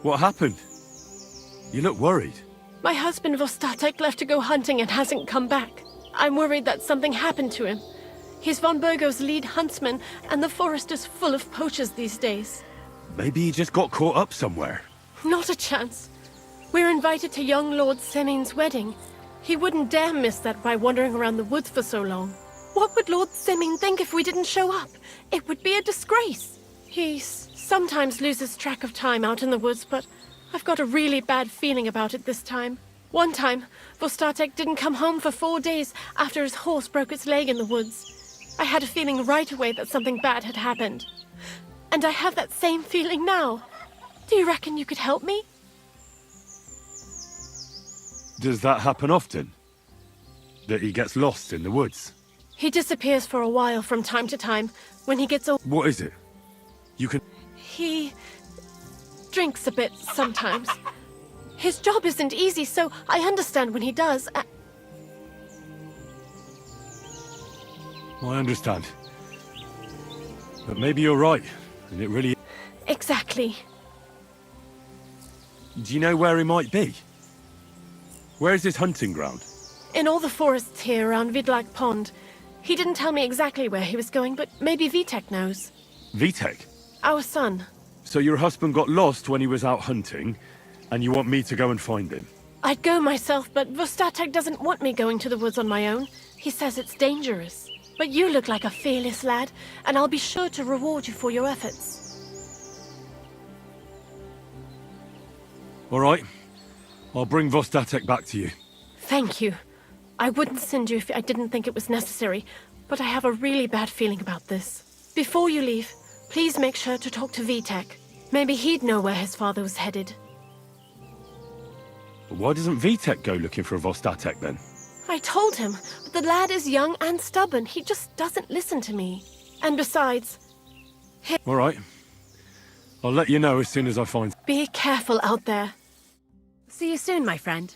What happened? You look worried. My husband Vostatek left to go hunting and hasn't come back. I'm worried that something happened to him. He's von Burgo's lead huntsman, and the forest is full of poachers these days. Maybe he just got caught up somewhere. Not a chance. We're invited to young Lord Semin's wedding. He wouldn't dare miss that by wandering around the woods for so long. What would Lord Semin think if we didn't show up? It would be a disgrace. He sometimes loses track of time out in the woods, but I've got a really bad feeling about it this time. One time, Vostatek didn't come home for 4 days after his horse broke its leg in the woods. I had a feeling right away that something bad had happened. And I have that same feeling now. Do you reckon you could help me? Does that happen often? That he gets lost in the woods? He disappears for a while from time to time. When he gets old, What is it? You can... he drinks a bit sometimes. His job isn't easy, so I understand when he does. I understand. But maybe you're right, and it really... Exactly. Do you know where he might be? Where is his hunting ground? In all the forests here around Vidlag Pond. He didn't tell me exactly where he was going, but maybe Vitek knows. Vitek? Our son. So your husband got lost when he was out hunting, and you want me to go and find him? I'd go myself, but Vostatek doesn't want me going to the woods on my own. He says it's dangerous. But you look like a fearless lad, and I'll be sure to reward you for your efforts. All right. I'll bring Vostatek back to you. Thank you. I wouldn't send you if I didn't think it was necessary, but I have a really bad feeling about this. Before you leave, please make sure to talk to Vitek. Maybe he'd know where his father was headed. Why doesn't Vitek go looking for Vostatek then? I told him, but the lad is young and stubborn. He just doesn't listen to me. And besides... All right. I'll let you know as soon as I find... Be careful out there. See you soon, my friend.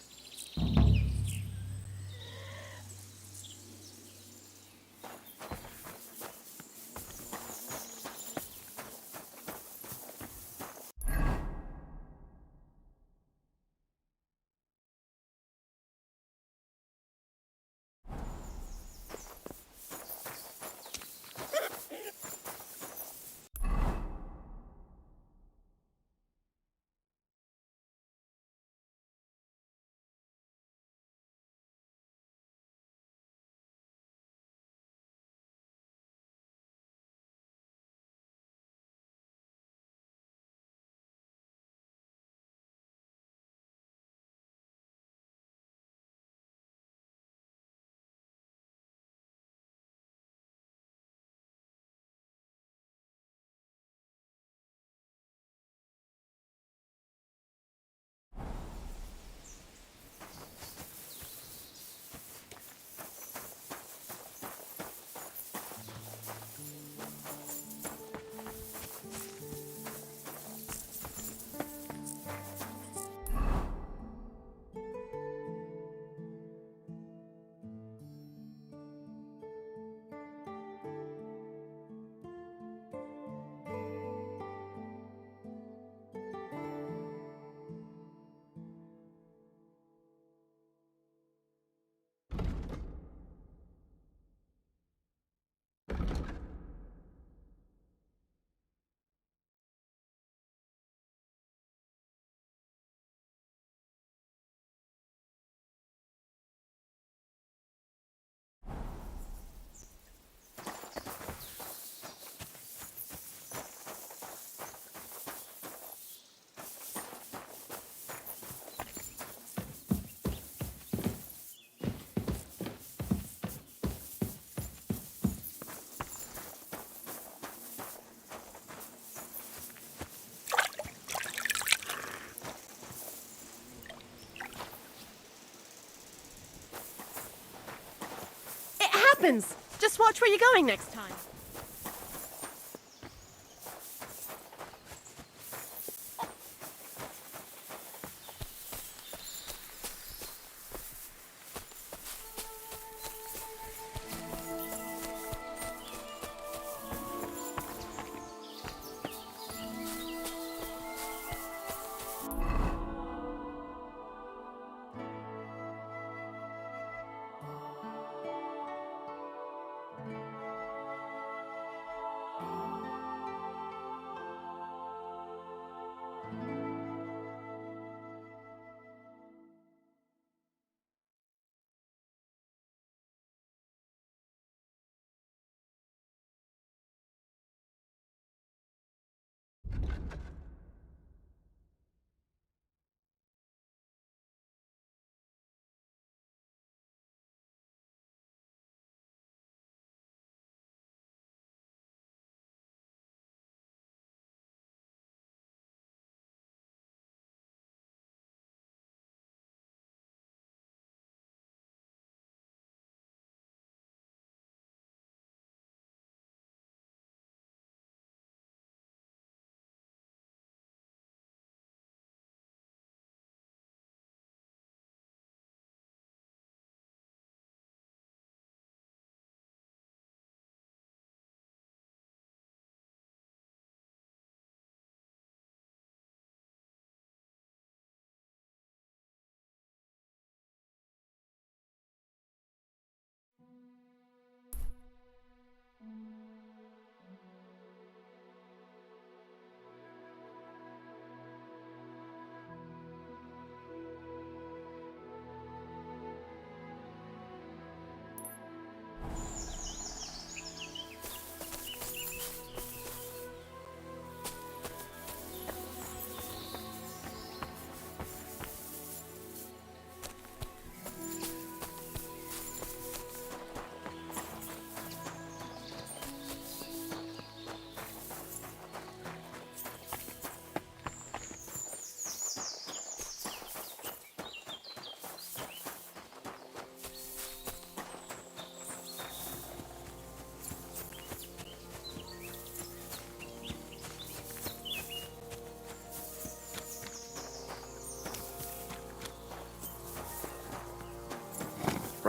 Happens. Just watch where you're going next time.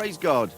Praise God.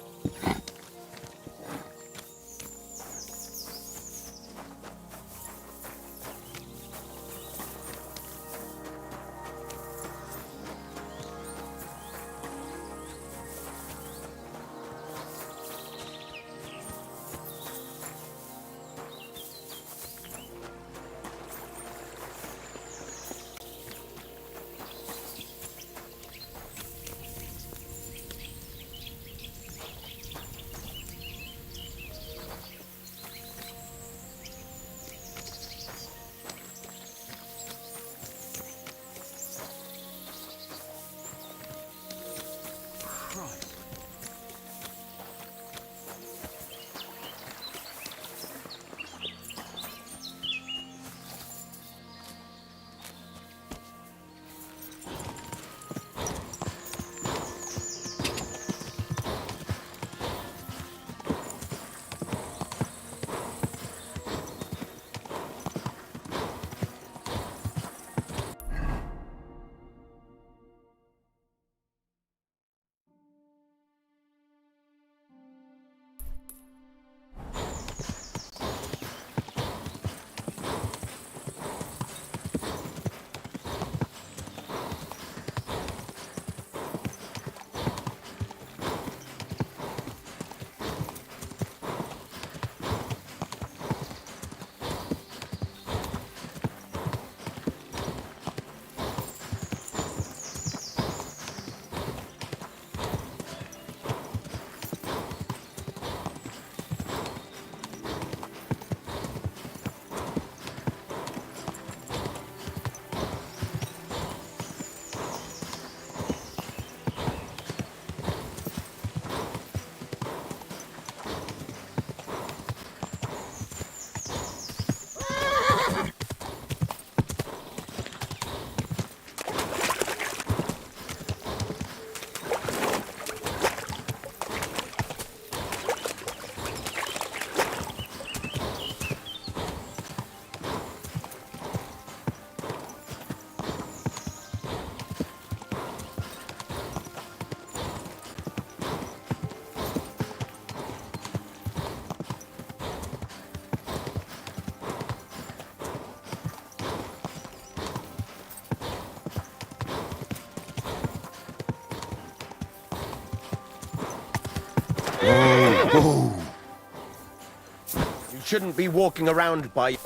You shouldn't be walking around by...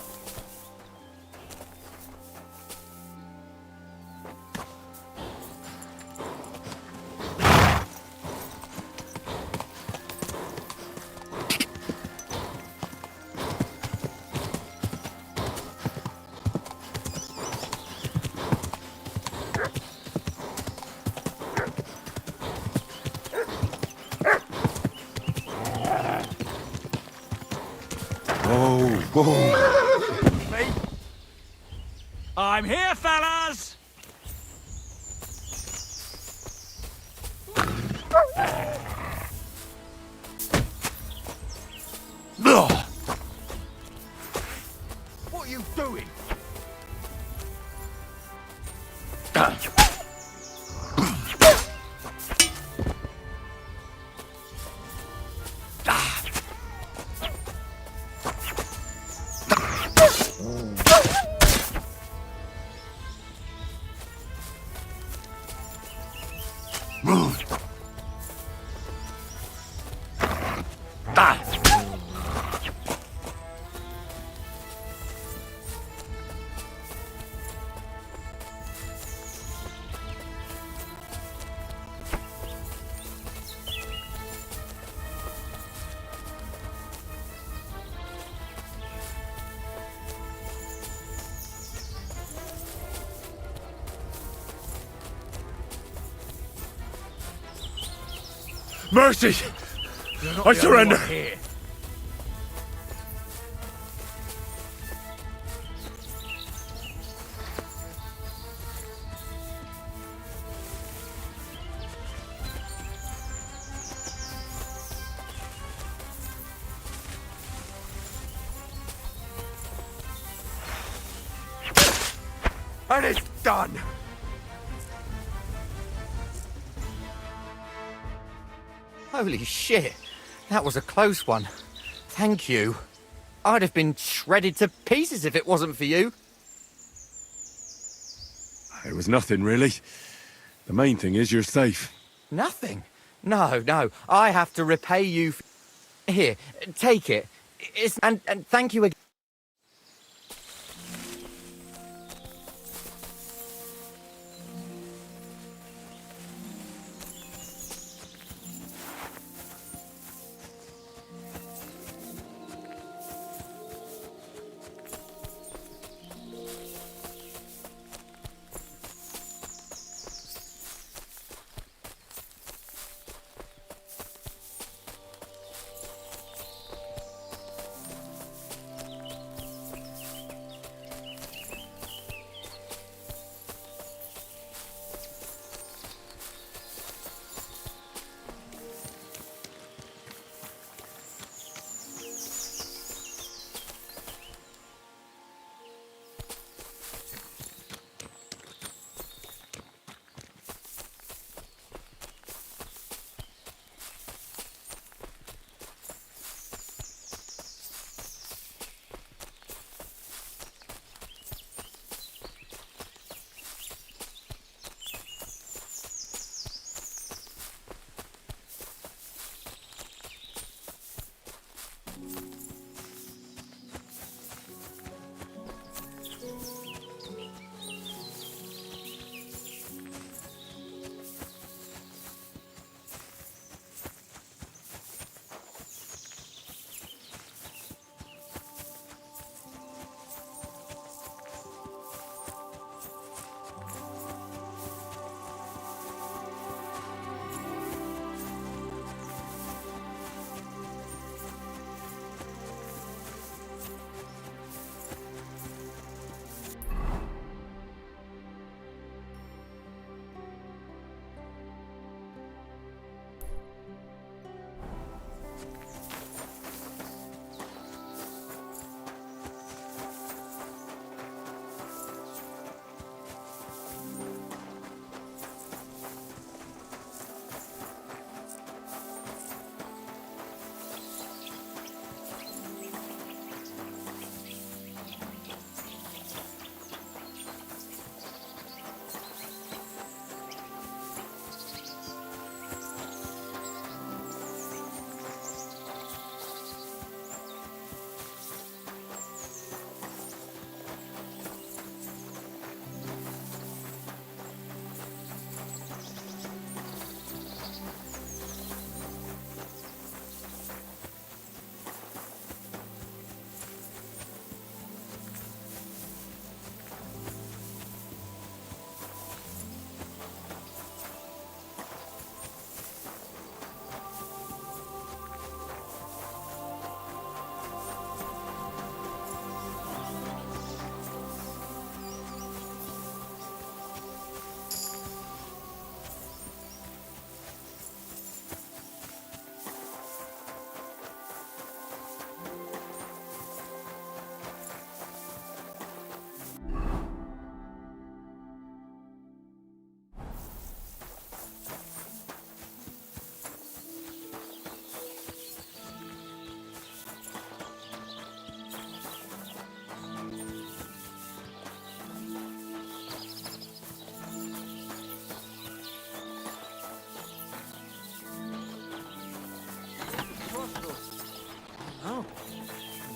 I'm here, fellas! What are you doing? Mercy! I surrender! And it's done! Holy shit. That was a close one. Thank you. I'd have been shredded to pieces if it wasn't for you. It was nothing, really. The main thing is you're safe. Nothing? No, no. I have to repay you. Here, take it. And thank you again.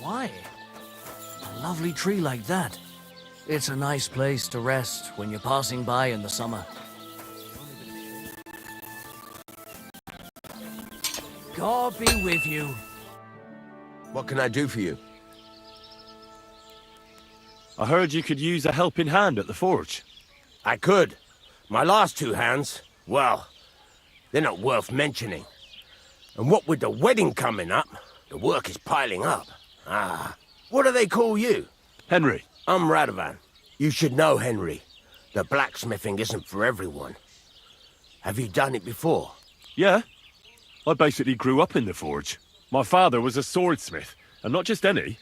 Why? A lovely tree like that. It's a nice place to rest when you're passing by in the summer. God be with you. What can I do for you? I heard you could use a helping hand at the forge. I could. My last two hands, well, they're not worth mentioning. And what with the wedding coming up, the work is piling up. What do they call you? Henry. I'm Radovan. You should know, Henry. The blacksmithing isn't for everyone. Have you done it before? Yeah. I basically grew up in the forge. My father was a swordsmith, and not just any.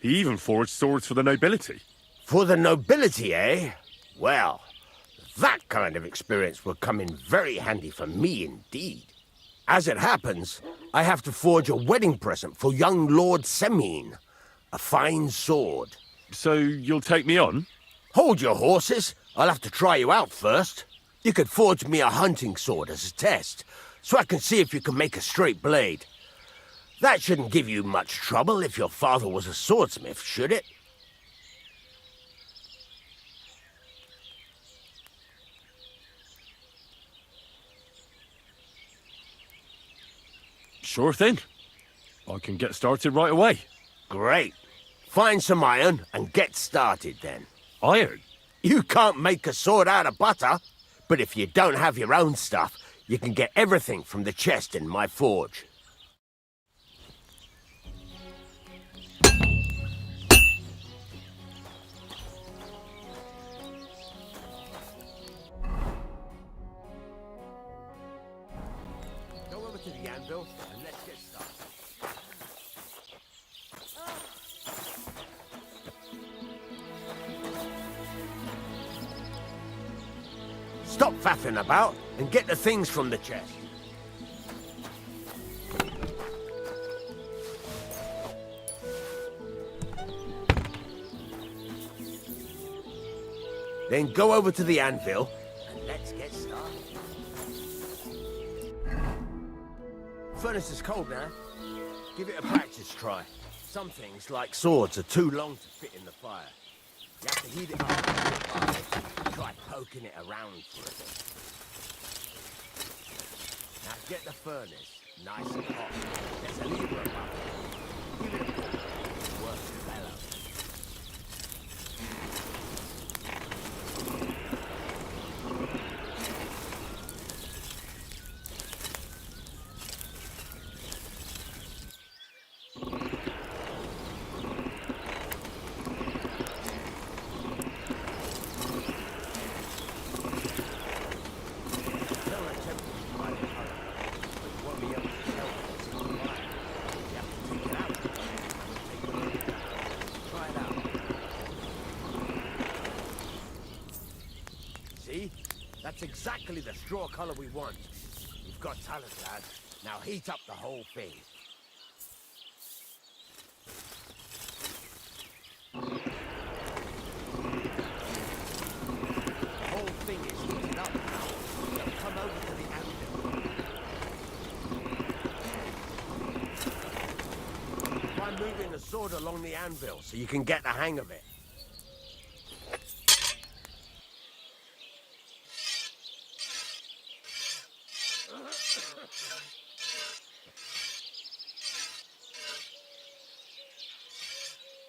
He even forged swords for the nobility. For the nobility, eh? Well, that kind of experience will come in very handy for me indeed. As it happens, I have to forge a wedding present for young Lord Semine. A fine sword. So you'll take me on? Hold your horses. I'll have to try you out first. You could forge me a hunting sword as a test, so I can see if you can make a straight blade. That shouldn't give you much trouble if your father was a swordsmith, should it? Sure thing. I can get started right away. Great. Find some iron and get started then. Iron? You can't make a sword out of butter, but if you don't have your own stuff, you can get everything from the chest in my forge. Go over to the anvil and let's get started. Stop faffing about and get the things from the chest. Then go over to the anvil and let's get started. Furnace is cold now. Give it a practice try. Some things, like swords, are too long to fit in the fire. You have to heat it up. Try poking it around for a bit. Now get the furnace nice and hot. There's a lever above it. Give it a pull. Work the bellows. See? That's exactly the straw color we want. You've got talent, lad. Now heat up the whole thing. The whole thing is heated up now. So come over to the anvil. Try moving the sword along the anvil so you can get the hang of it.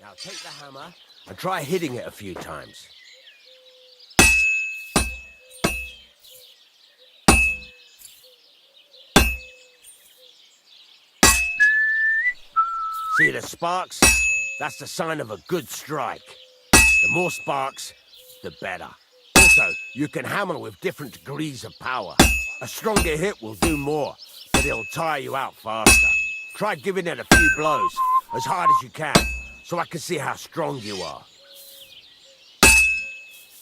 Now take the hammer and try hitting it a few times. See the sparks? That's the sign of a good strike. The more sparks, the better. Also, you can hammer with different degrees of power. A stronger hit will do more, but it'll tire you out faster. Try giving it a few blows, as hard as you can, so I can see how strong you are.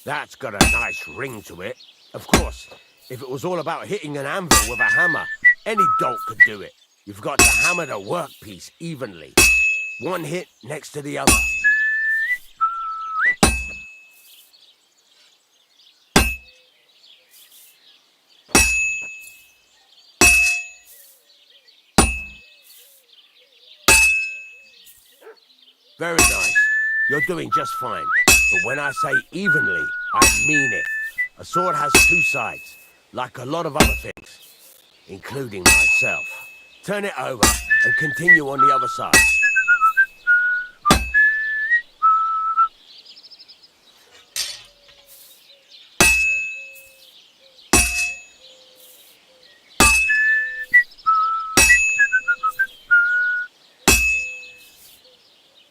That's got a nice ring to it. Of course, if it was all about hitting an anvil with a hammer, any dolt could do it. You've got to hammer the workpiece evenly. One hit next to the other. Very nice. You're doing just fine. But when I say evenly, I mean it. A sword has two sides, like a lot of other things, including myself. Turn it over and continue on the other side.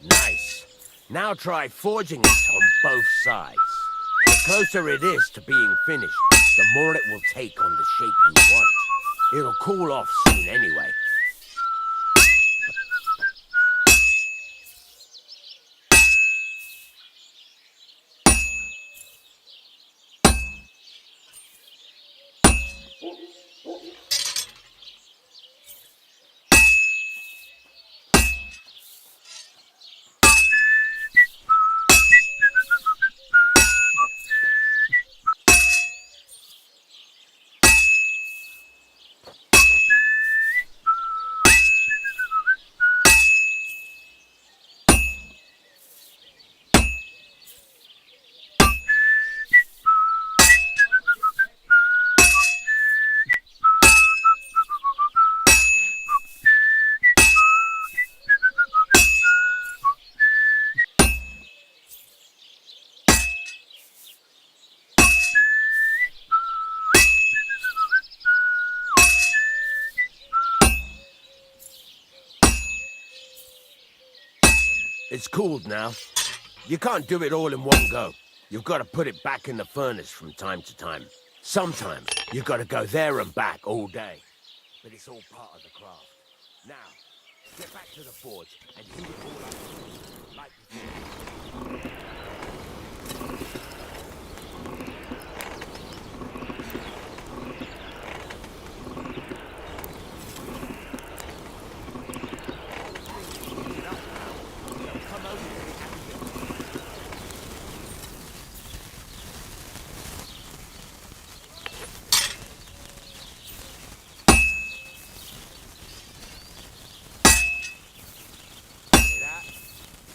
Nice. Now try forging it on both sides. The closer it is to being finished, the more it will take on the shape you want. It'll cool off soon anyway. It's cooled now. You can't do it all in one go. You've got to put it back in the furnace from time to time. Sometimes you've got to go there and back all day. But it's all part of the craft. Now, get back to the forge and heat it all up. Like before.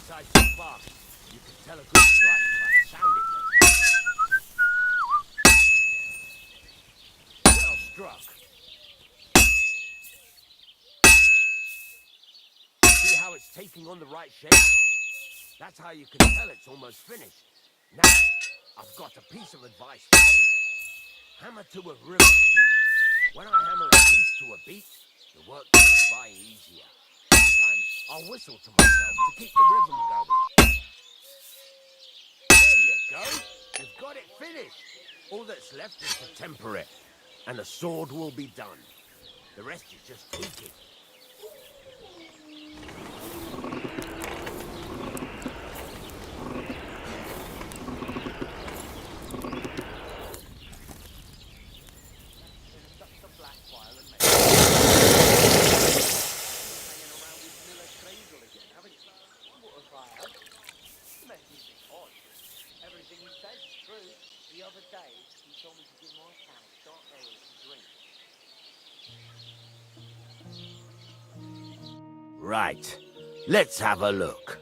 Besides the spark, you can tell a good strike by the sound it makes. Well struck. See how it's taking on the right shape? That's how you can tell it's almost finished. Now, I've got a piece of advice for you. Hammer to a rhythm. When I hammer a piece to a beat, the work goes by easier. Sometimes I'll whistle to myself to keep the rhythm going. There you go. You've got it finished. All that's left is to temper it, and the sword will be done. The rest is just tweaking. Right. Let's have a look.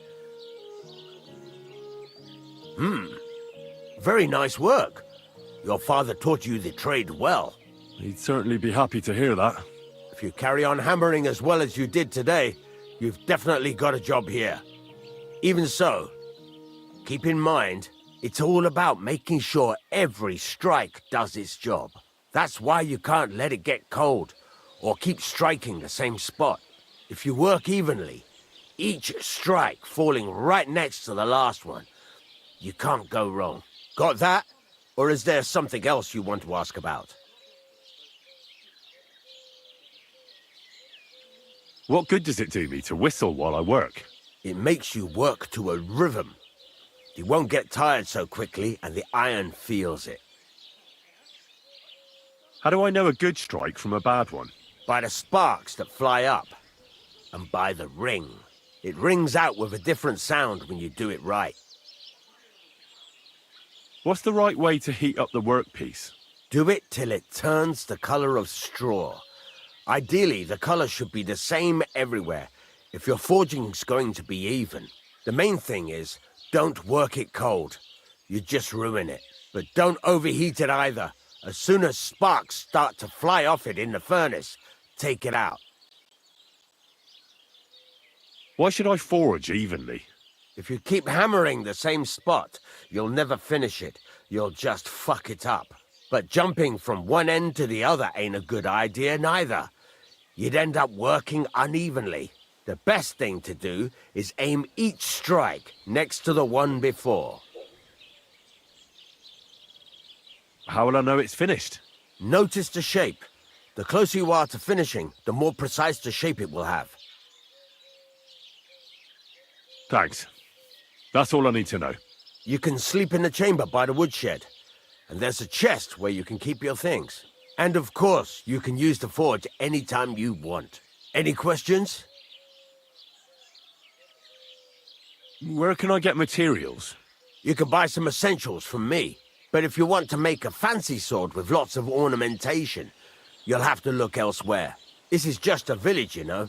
Very nice work. Your father taught you the trade well. He'd certainly be happy to hear that. If you carry on hammering as well as you did today, you've definitely got a job here. Even so, keep in mind, it's all about making sure every strike does its job. That's why you can't let it get cold, or keep striking the same spot. If you work evenly, each strike falling right next to the last one, you can't go wrong. Got that? Or is there something else you want to ask about? What good does it do me to whistle while I work? It makes you work to a rhythm. You won't get tired so quickly, and the iron feels it. How do I know a good strike from a bad one? By the sparks that fly up. And by the ring. It rings out with a different sound when you do it right. What's the right way to heat up the workpiece? Do it till it turns the color of straw. Ideally, the color should be the same everywhere, if your forging's going to be even. The main thing is, don't work it cold. You just ruin it. But don't overheat it either. As soon as sparks start to fly off it in the furnace, take it out. Why should I forge evenly? If you keep hammering the same spot, you'll never finish it. You'll just fuck it up. But jumping from one end to the other ain't a good idea neither. You'd end up working unevenly. The best thing to do is aim each strike next to the one before. How will I know it's finished? Notice the shape. The closer you are to finishing, the more precise the shape it will have. Thanks. That's all I need to know. You can sleep in the chamber by the woodshed. And there's a chest where you can keep your things. And of course, you can use the forge anytime you want. Any questions? Where can I get materials? You can buy some essentials from me. But if you want to make a fancy sword with lots of ornamentation, you'll have to look elsewhere. This is just a village, you know.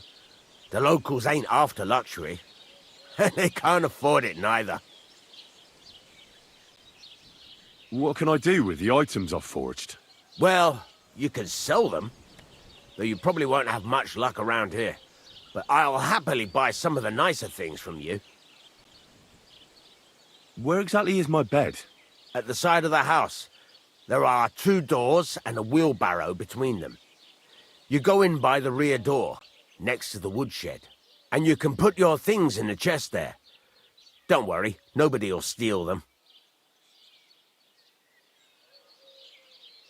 The locals ain't after luxury. And they can't afford it neither. What can I do with the items I've forged? Well, you can sell them. Though you probably won't have much luck around here. But I'll happily buy some of the nicer things from you. Where exactly is my bed? At the side of the house, there are 2 doors and a wheelbarrow between them. You go in by the rear door, next to the woodshed, and you can put your things in the chest there. Don't worry, nobody'll steal them.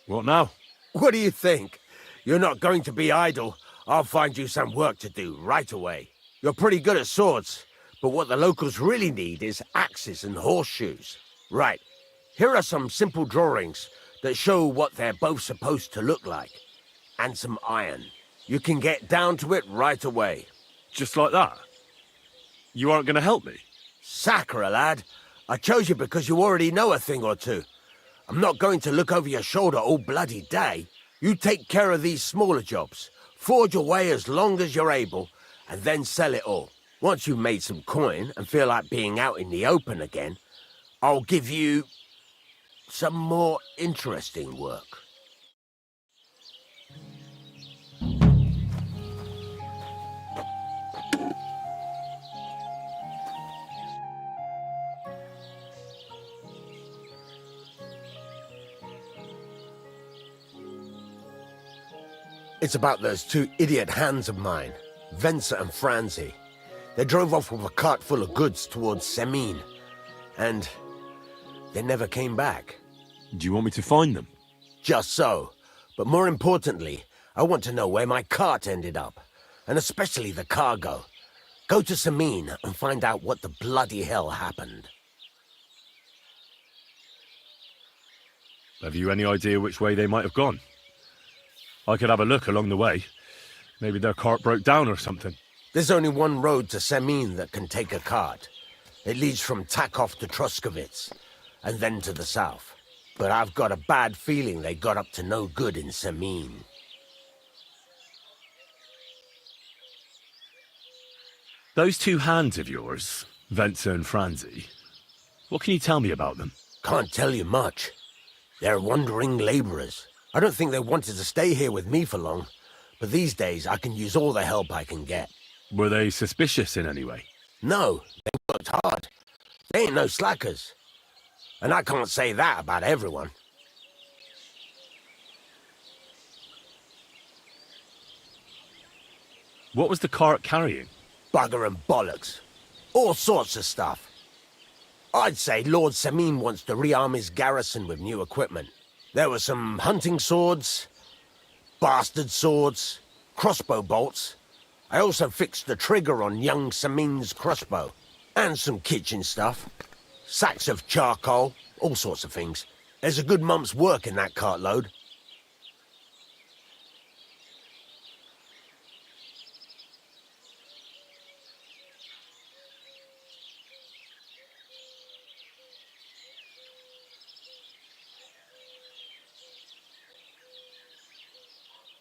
What now? What do you think? You're not going to be idle. I'll find you some work to do right away. You're pretty good at swords, but what the locals really need is axes and horseshoes. Right, here are some simple drawings that show what they're both supposed to look like. And some iron. You can get down to it right away. Just like that? You aren't going to help me? Sacre, lad. I chose you because you already know a thing or two. I'm not going to look over your shoulder all bloody day. You take care of these smaller jobs. Forge away as long as you're able, and then sell it all. Once you've made some coin and feel like being out in the open again, I'll give you some more interesting work. It's about those two idiot hands of mine, Venser and Franzi. They drove off with a cart full of goods towards Semine, and they never came back. Do you want me to find them? Just so. But more importantly, I want to know where my cart ended up, and especially the cargo. Go to Semine and find out what the bloody hell happened. Have you any idea which way they might have gone? I could have a look along the way. Maybe their cart broke down or something. There's only one road to Semine that can take a cart. It leads from Takov to Troskovitz, and then to the south. But I've got a bad feeling they got up to no good in Semine. Those two hands of yours, Venser and Franzi, what can you tell me about them? Can't tell you much. They're wandering laborers. I don't think they wanted to stay here with me for long, but these days I can use all the help I can get. Were they suspicious in any way? No, they worked hard. They ain't no slackers. And I can't say that about everyone. What was the cart carrying? Bugger and bollocks. All sorts of stuff. I'd say Lord Semine wants to rearm his garrison with new equipment. There were some hunting swords, bastard swords, crossbow bolts. I also fixed the trigger on young Semine's crossbow. And some kitchen stuff. Sacks of charcoal, all sorts of things. There's a good month's work in that cartload.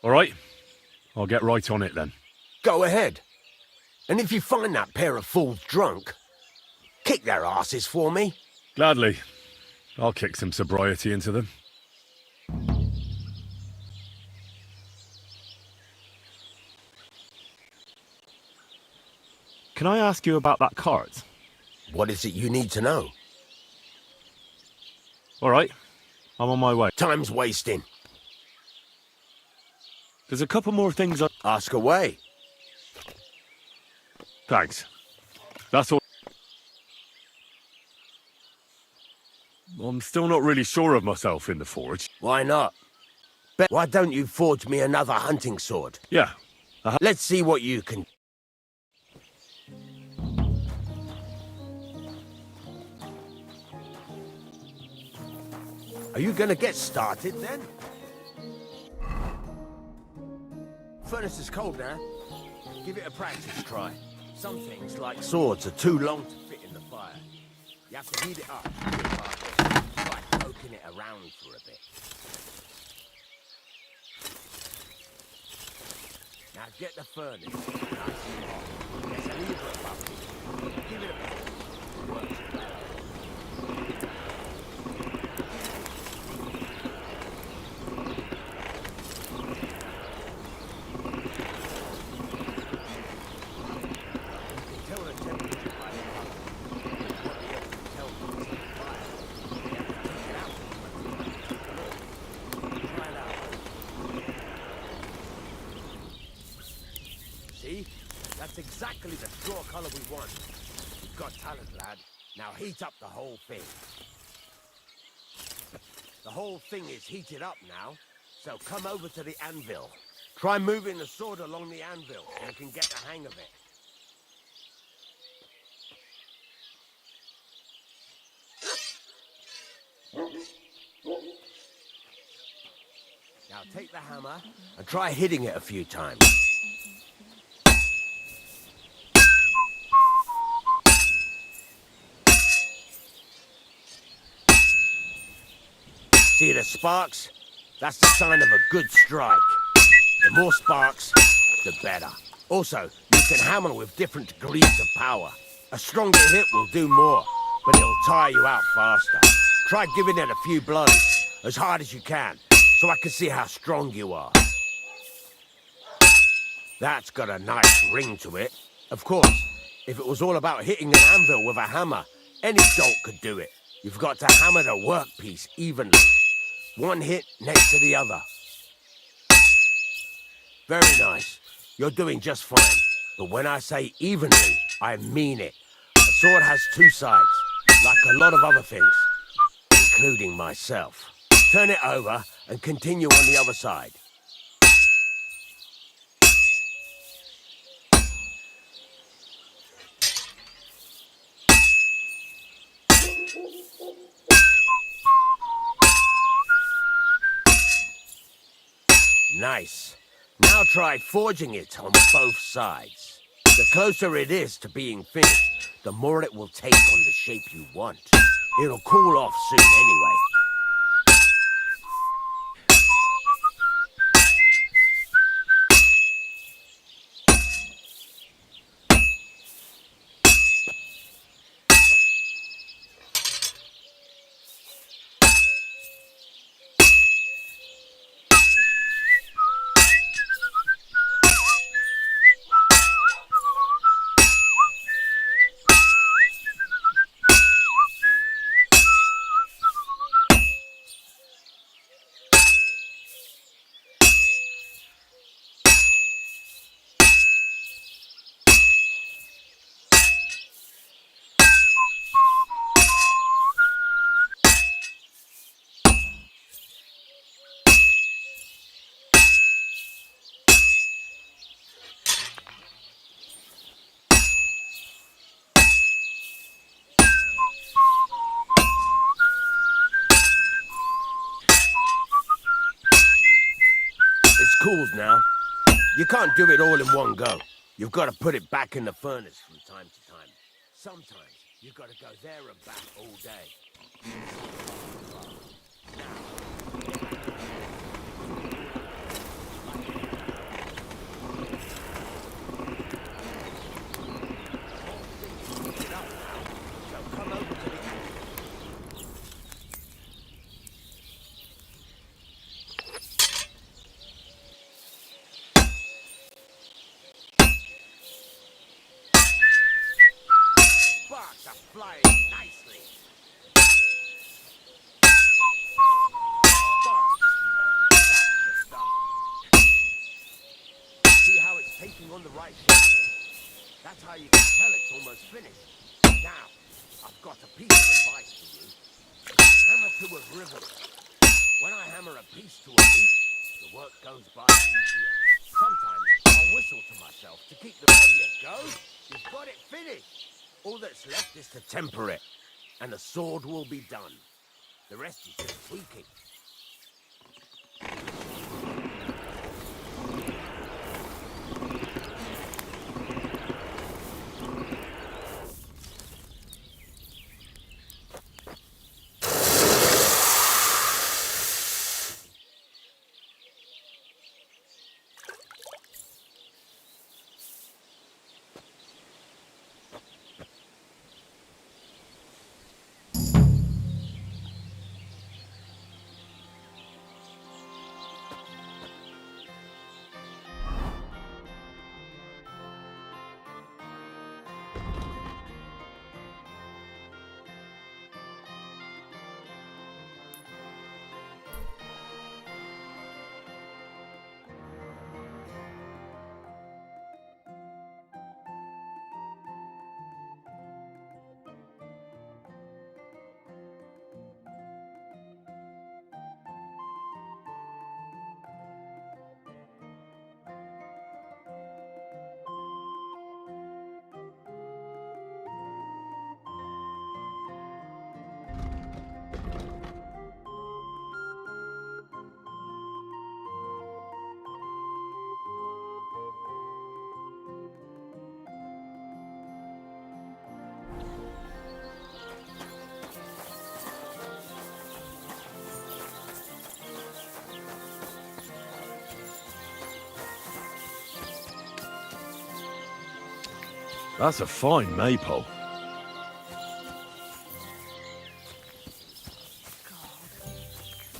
All right, I'll get right on it then. Go ahead. And if you find that pair of fools drunk, kick their asses for me. Gladly. I'll kick some sobriety into them. Can I ask you about that cart? What is it you need to know? All right, I'm on my way. Time's wasting. There's a couple more things I... Ask away. Thanks. That's all. I'm still not really sure of myself in the forge. Why not? Why don't you forge me another hunting sword? Yeah. Let's see what you can... Are you gonna get started then? Furnace is cold now. Give it a practice try. Some things, like swords, are too long to fit in the fire. You have to heat it up. It's like poking it around for a bit. Now get the furnace nice and hot. There's a lever above it. Give it a push. Works well. See? That's exactly the straw color we want. You've got talent, lad. Now heat up the whole thing. The whole thing is heated up now, so come over to the anvil. Try moving the sword along the anvil so you can get the hang of it. Now take the hammer and try hitting it a few times. See the sparks? That's the sign of a good strike. The more sparks, the better. Also, you can hammer with different degrees of power. A stronger hit will do more, but it'll tire you out faster. Try giving it a few blows, as hard as you can, so I can see how strong you are. That's got a nice ring to it. Of course, if it was all about hitting an anvil with a hammer, any dolt could do it. You've got to hammer the workpiece evenly. One hit next to the other. Very nice. You're doing just fine. But when I say evenly, I mean it. A sword has two sides, like a lot of other things, including myself. Turn it over and continue on the other side. Nice. Now try forging it on both sides. The closer it is to being finished, the more it will take on the shape you want. It'll cool off soon anyway. It's cooled now. You can't do it all in one go. You've got to put it back in the furnace from time to time. Sometimes you've got to go there and back all day. Get up now. So come over to the sparks are flying nicely. Sparks. That's the stuff. See how it's taking on the right shape? That's how you can tell it's almost finished. Now, I've got a piece of advice for you. Hammer to a ribbon. When I hammer a piece to a beat, the work goes by easier. Sometimes I'll whistle to myself to keep the there you go. You've got it finished. All that's left is to temper it, and the sword will be done. The rest is just tweaking. That's a fine maypole.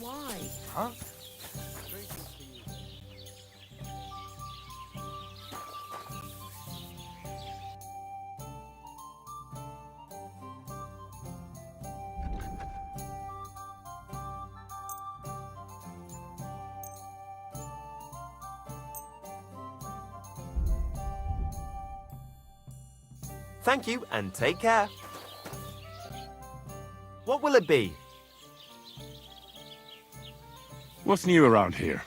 Why? Huh? Thank you, and take care. What will it be? What's new around here?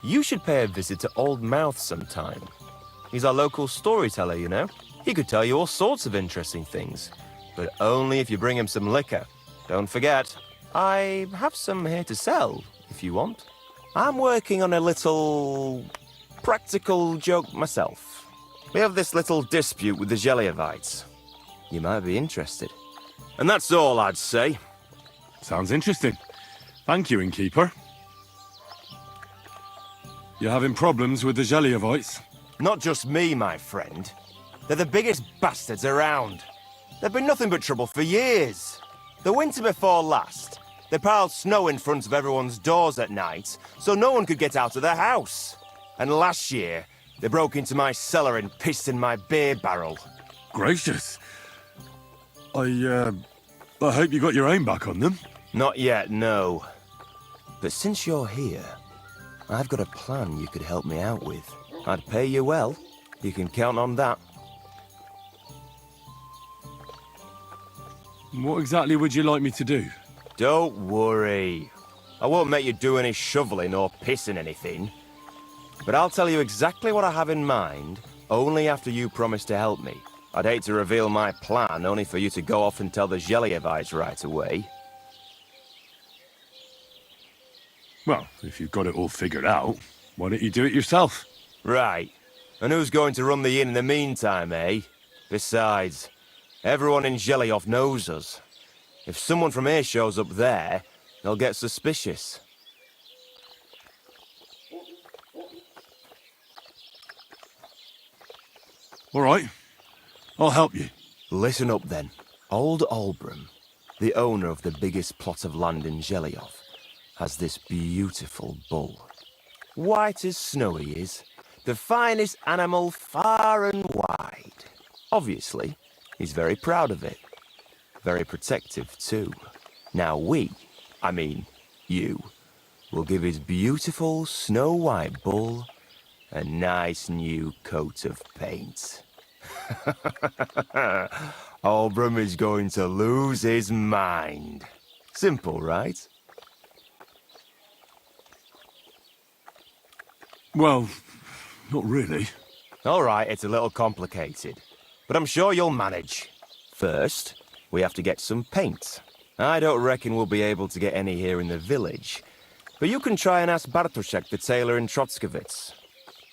You should pay a visit to Old Mouth sometime. He's our local storyteller, you know. He could tell you all sorts of interesting things, but only if you bring him some liquor. Don't forget, I have some here to sell, if you want. I'm working on a little practical joke myself. We have this little dispute with the Geliovites. You might be interested. And that's all I'd say. Sounds interesting. Thank you, innkeeper. You having problems with the Geliovites? Not just me, my friend. They're the biggest bastards around. They've been nothing but trouble for years. The winter before last, they piled snow in front of everyone's doors at night, so no one could get out of their house. And last year, they broke into my cellar and pissed in my beer barrel. Gracious. I hope you got your aim back on them. Not yet, no. But since you're here, I've got a plan you could help me out with. I'd pay you well. You can count on that. What exactly would you like me to do? Don't worry. I won't make you do any shoveling or pissing anything. But I'll tell you exactly what I have in mind, only after you promise to help me. I'd hate to reveal my plan, only for you to go off and tell the Geliovites right away. Well, if you've got it all figured out, why don't you do it yourself? Right. And who's going to run the inn in the meantime, eh? Besides, everyone in Gelioff knows us. If someone from here shows up there, they'll get suspicious. All right. I'll help you. Listen up then. Old Albram, the owner of the biggest plot of land in Gelioff, has this beautiful bull. White as snow he is, the finest animal far and wide. Obviously, he's very proud of it. Very protective too. Now I mean you, will give his beautiful snow-white bull a nice new coat of paint. Albram is going to lose his mind. Simple, right? Well, not really. All right, it's a little complicated, but I'm sure you'll manage. First, we have to get some paint. I don't reckon we'll be able to get any here in the village, but you can try and ask Bartoszek, the tailor in Trotskovitz.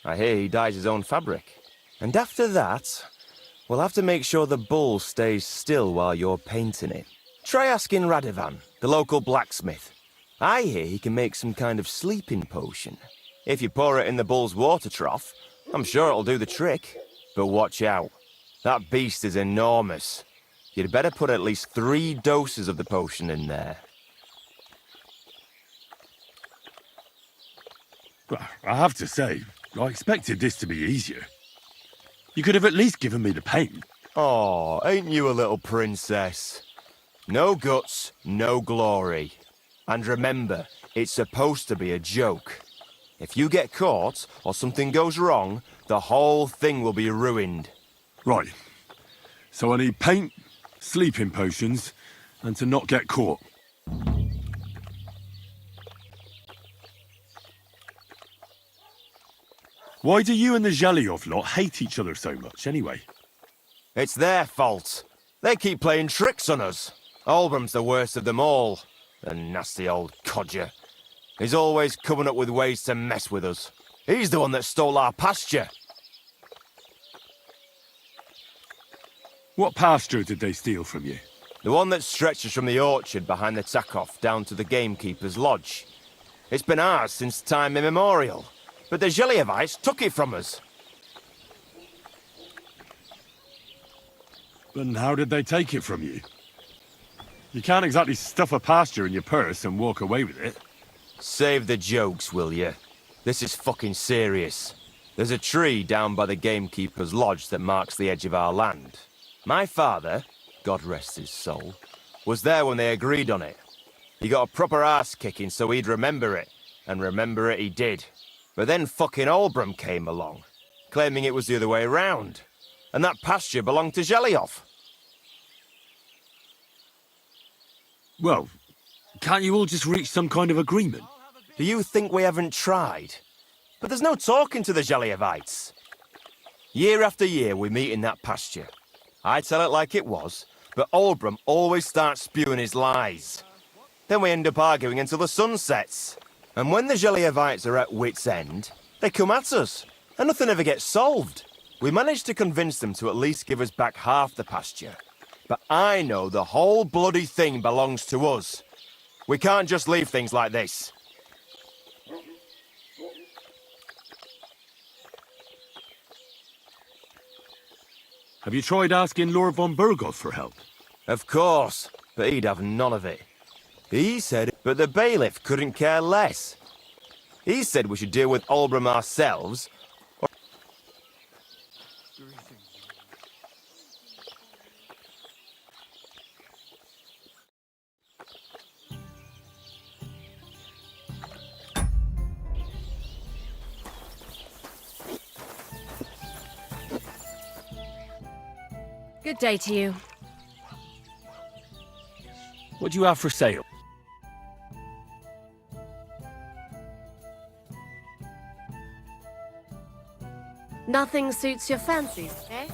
I hear he dyes his own fabric. And after that, we'll have to make sure the bull stays still while you're painting it. Try asking Radovan, the local blacksmith. I hear he can make some kind of sleeping potion. If you pour it in the bull's water trough, I'm sure it'll do the trick. But watch out. That beast is enormous. You'd better put at least 3 doses of the potion in there. Well, I have to say, I expected this to be easier. You could have at least given me the paint. Oh, ain't you a little princess? No guts, no glory. And remember, it's supposed to be a joke. If you get caught, or something goes wrong, the whole thing will be ruined. Right. So I need paint, sleeping potions, and to not get caught. Why do you and the Gelioff lot hate each other so much, anyway? It's their fault. They keep playing tricks on us. Albram's the worst of them all. The nasty old codger. He's always coming up with ways to mess with us. He's the one that stole our pasture. What pasture did they steal from you? The one that stretches from the orchard behind the Takov down to the gamekeeper's lodge. It's been ours since time immemorial, but the Geliovites took it from us. And how did they take it from you? You can't exactly stuff a pasture in your purse and walk away with it. Save the jokes, will you? This is fucking serious. There's a tree down by the gamekeeper's lodge that marks the edge of our land. My father, God rest his soul, was there when they agreed on it. He got a proper ass kicking so he'd remember it, and remember it he did. But then fucking Olbram came along, claiming it was the other way round, and that pasture belonged to Zhelyav. Well, can't you all just reach some kind of agreement? Do you think we haven't tried? But there's no talking to the Zhelyavites. Year after year we meet in that pasture. I tell it like it was, but Olbram always starts spewing his lies. Then we end up arguing until the sun sets. And when the Zhelyavites are at wit's end, they come at us, and nothing ever gets solved. We managed to convince them to at least give us back half the pasture. But I know the whole bloody thing belongs to us. We can't just leave things like this. Have you tried asking Lord von Burgos for help? Of course, but he'd have none of it. He said, but the bailiff couldn't care less. He said we should deal with Olbram ourselves. Good day to you. What do you have for sale? Nothing suits your fancies, eh?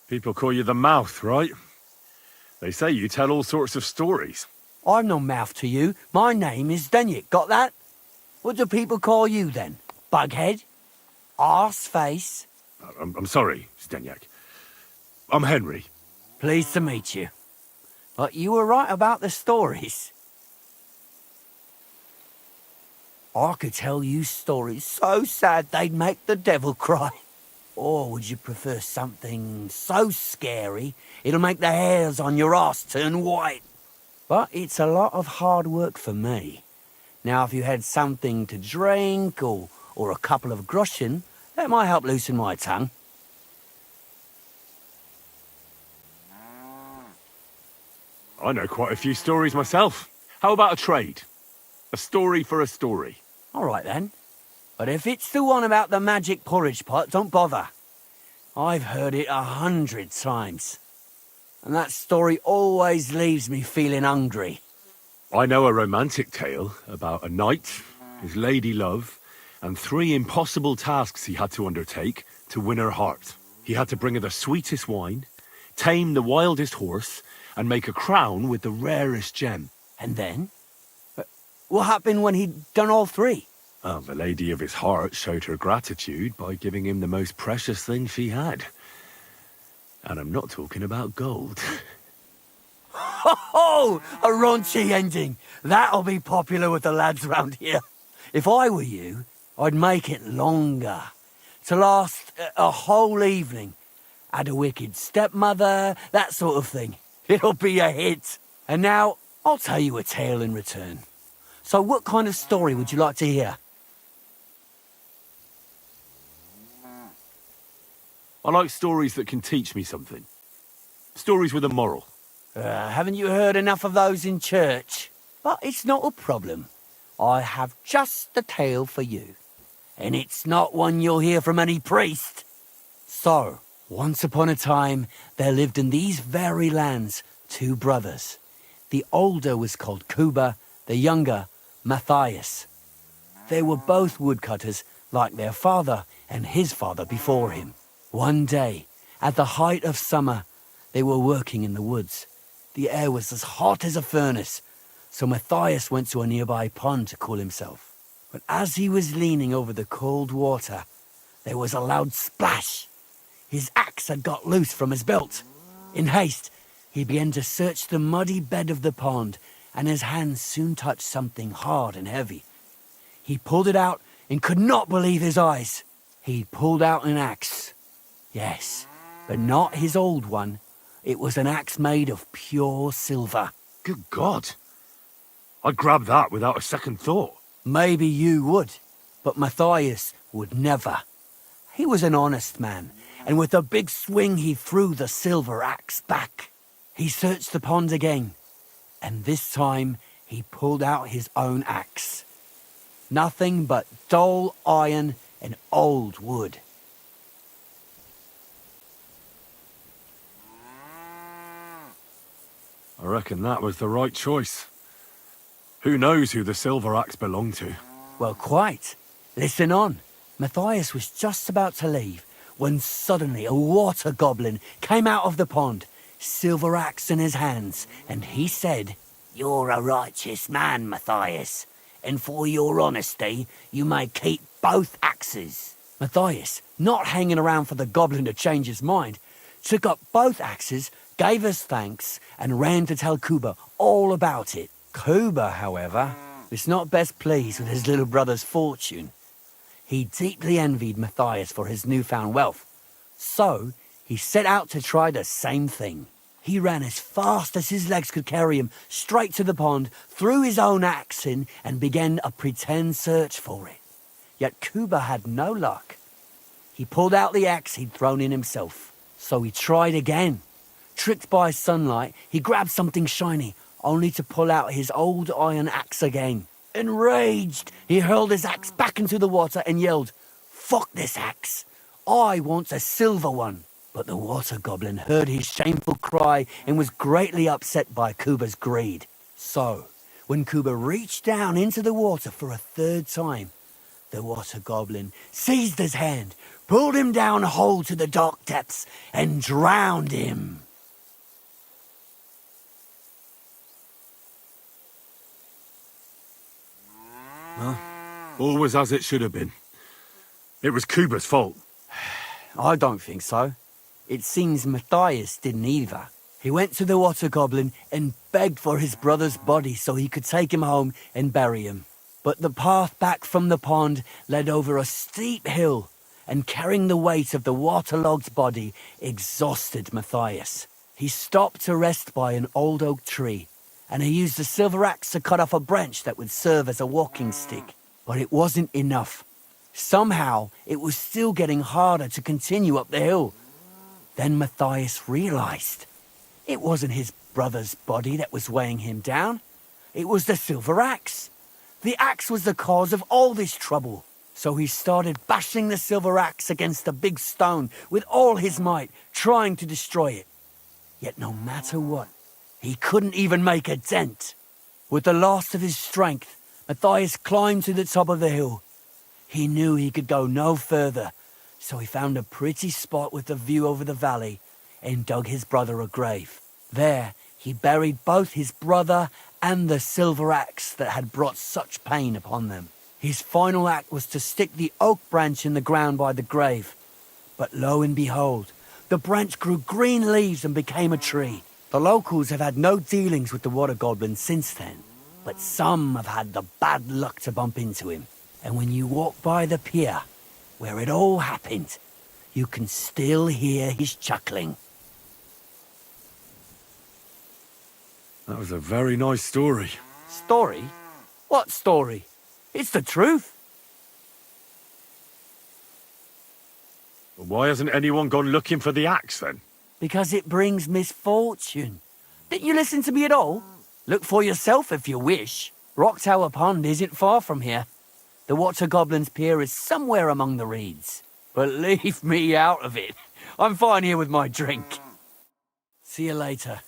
People call you the Mouth, right? They say you tell all sorts of stories. I'm no mouth to you. My name is Dunyik. Got that? What do people call you then? Bughead? Arseface? I'm sorry, Stenyak. I'm Henry. Pleased to meet you. But you were right about the stories. I could tell you stories so sad they'd make the devil cry. Or would you prefer something so scary it'll make the hairs on your ass turn white? But it's a lot of hard work for me. Now, if you had something to drink or a couple of groschen, that might help loosen my tongue. I know quite a few stories myself. How about a trade? A story for a story. All right, then. But if it's the one about the magic porridge pot, don't bother. I've heard it 100 times. And that story always leaves me feeling hungry. I know a romantic tale about a knight, his lady love, and 3 impossible tasks he had to undertake to win her heart. He had to bring her the sweetest wine, tame the wildest horse, and make a crown with the rarest gem. And then? What happened when he'd done all 3? Well, the lady of his heart showed her gratitude by giving him the most precious thing she had. And I'm not talking about gold. Oh, a raunchy ending. That'll be popular with the lads round here. If I were you, I'd make it longer. To last a whole evening. Add a wicked stepmother, that sort of thing. It'll be a hit. And now, I'll tell you a tale in return. So what kind of story would you like to hear? I like stories that can teach me something. Stories with a moral. Haven't you heard enough of those in church? But it's not a problem. I have just the tale for you. And it's not one you'll hear from any priest. So, once upon a time, there lived in these very lands 2 brothers. The older was called Kuba, the younger, Matthias. They were both woodcutters, like their father and his father before him. One day, at the height of summer, they were working in the woods. The air was as hot as a furnace, so Matthias went to a nearby pond to cool himself. But as he was leaning over the cold water, there was a loud splash. His axe had got loose from his belt. In haste, he began to search the muddy bed of the pond, and his hands soon touched something hard and heavy. He pulled it out and could not believe his eyes. He pulled out an axe. Yes, but not his old one. It was an axe made of pure silver. Good God. I'd grab that without a second thought. Maybe you would, but Matthias would never. He was an honest man, and with a big swing he threw the silver axe back. He searched the pond again, and this time he pulled out his own axe. Nothing but dull iron and old wood. I reckon that was the right choice. Who knows who the silver axe belonged to? Well, quite. Listen on. Matthias was just about to leave when suddenly a water goblin came out of the pond, silver axe in his hands, and he said, "You're a righteous man, Matthias, and for your honesty, you may keep both axes." Matthias, not hanging around for the goblin to change his mind, took up both axes, gave us thanks, and ran to tell Kuba all about it. Kuba, however, was not best pleased with his little brother's fortune. He deeply envied Matthias for his newfound wealth, so he set out to try the same thing. He ran as fast as his legs could carry him straight to the pond, threw his own axe in, and began a pretend search for it. Yet Kuba had no luck. He pulled out the axe he'd thrown in himself, so he tried again. Tricked by sunlight, he grabbed something shiny, only to pull out his old iron axe again. Enraged, he hurled his axe back into the water and yelled, "Fuck this axe! I want a silver one!" But the water goblin heard his shameful cry and was greatly upset by Kuba's greed. So, when Kuba reached down into the water for a third time, the water goblin seized his hand, pulled him down whole to the dark depths, and drowned him. All was as it should have been. It was Kuba's fault. I don't think so. It seems Matthias didn't either. He went to the water goblin and begged for his brother's body so he could take him home and bury him. But the path back from the pond led over a steep hill, and carrying the weight of the waterlogged body exhausted Matthias. He stopped to rest by an old oak tree, and he used a silver axe to cut off a branch that would serve as a walking stick. But it wasn't enough. Somehow, it was still getting harder to continue up the hill. Then Matthias realized it wasn't his brother's body that was weighing him down. It was the silver axe. The axe was the cause of all this trouble. So he started bashing the silver axe against a big stone with all his might, trying to destroy it. Yet no matter what, he couldn't even make a dent. With the last of his strength, Matthias climbed to the top of the hill. He knew he could go no further, so he found a pretty spot with a view over the valley and dug his brother a grave. There, he buried both his brother and the silver axe that had brought such pain upon them. His final act was to stick the oak branch in the ground by the grave. But lo and behold, the branch grew green leaves and became a tree. The locals have had no dealings with the water goblin since then, but some have had the bad luck to bump into him. And when you walk by the pier, where it all happened, you can still hear his chuckling. That was a very nice story. Story? What story? It's the truth. But why hasn't anyone gone looking for the axe then? Because it brings misfortune. Didn't you listen to me at all? Look for yourself if you wish. Rock Tower Pond isn't far from here. The Water Goblin's Pier is somewhere among the reeds. But leave me out of it. I'm fine here with my drink. See you later.